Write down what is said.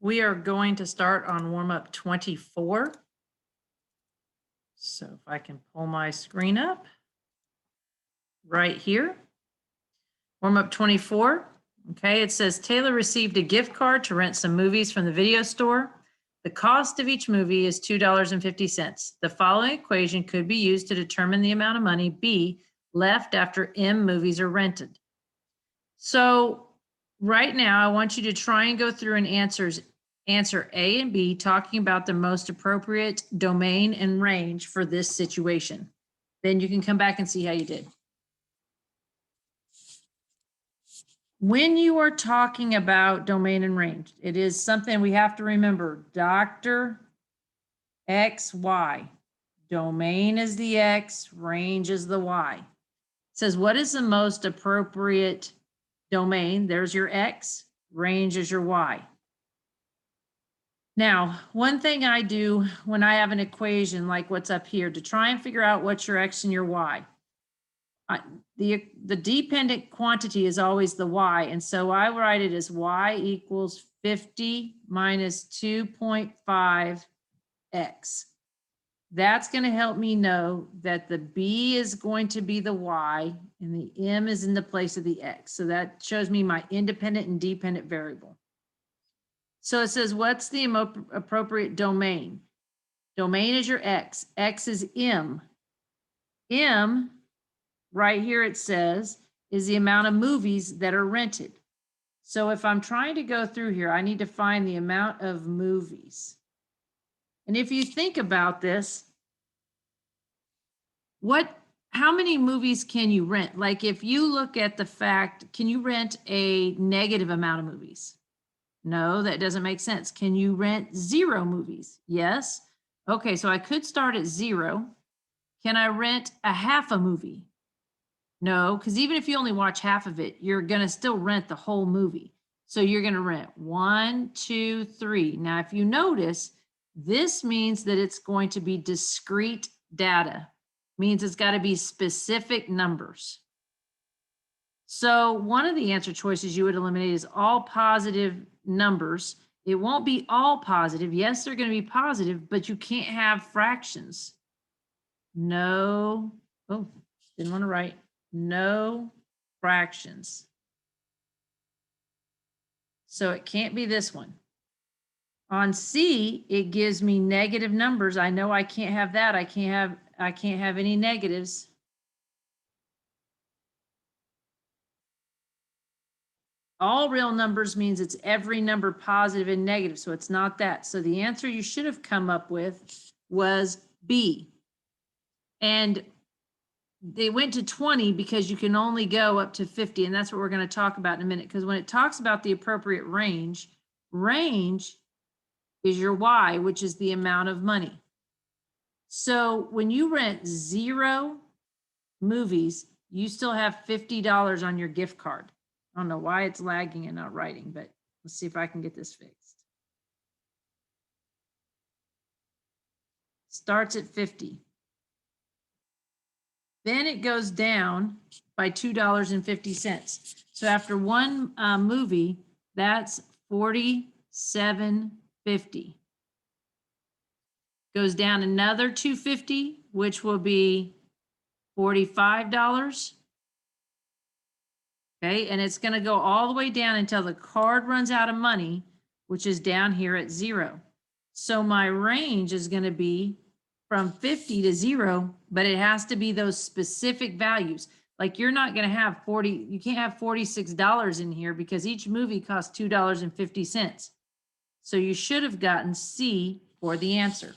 We are going to start on warm up 24. So if I can pull my screen up right here. Warm up 24. Okay, it says Taylor received a gift card to rent some movies from the video store. The cost of each movie is $2.50. The following equation could be used to determine the amount of money B left after M movies are rented. So right now, I want you to try and go through and answer A and B, talking about the most appropriate domain and range for this situation. Then you can come back and see how you did. When you are talking about domain and range, it is something we have to remember. Dr. X, Y. Domain is the X, range is the Y. It says, what is the most appropriate domain? There's your X, range is your Y. Now, one thing I do when I have an equation like what's up here to try and figure out what's your X and your Y, the dependent quantity is always the Y. And so I write it as Y equals 50 minus 2.5 X. That's going to help me know that the B is going to be the Y and the M is in the place of the X. So that shows me my independent and dependent variable. So it says, what's the appropriate domain? Domain is your X. X is M. M, right here it says, is the amount of movies that are rented. So if I'm trying to go through here, I need to find the amount of movies. And if you think about this, how many movies can you rent? Like if you look at the fact, can you rent a negative amount of movies? No, that doesn't make sense. Can you rent 0 movies? Yes. Okay, so I could start at 0. Can I rent a half a movie? No, because even if you only watch half of it, you're going to still rent the whole movie. So you're going to rent 1, 2, 3. Now, if you notice, this means that it's going to be discrete data. Means it's got to be specific numbers. So one of the answer choices you would eliminate is all positive numbers. It won't be all positive. Yes, they're going to be positive, but you can't have fractions. No, oh, didn't want to write. No fractions. So it can't be this one. On C, it gives me negative numbers. I know I can't have that. I can't have any negatives. All real numbers means it's every number positive and negative, so it's not that. So the answer you should have come up with was B. And they went to 20 because you can only go up to 50, and that's what we're going to talk about in a minute, because when it talks about the appropriate range, range is your Y, which is the amount of money. So when you rent 0 movies, you still have $50 on your gift card. I don't know why it's lagging and not writing, but let's see if I can get this fixed. Starts at 50. Then it goes down by $2.50. So after one movie, that's $47.50. Goes down another $2.50, which will be $45. Okay, and it's going to go all the way down until the card runs out of money, which is down here at 0. So my range is going to be from 50 to 0, but it has to be those specific values. Like you're not going to have you can't have $46 in here because each movie costs $2.50. So you should have gotten C for the answer.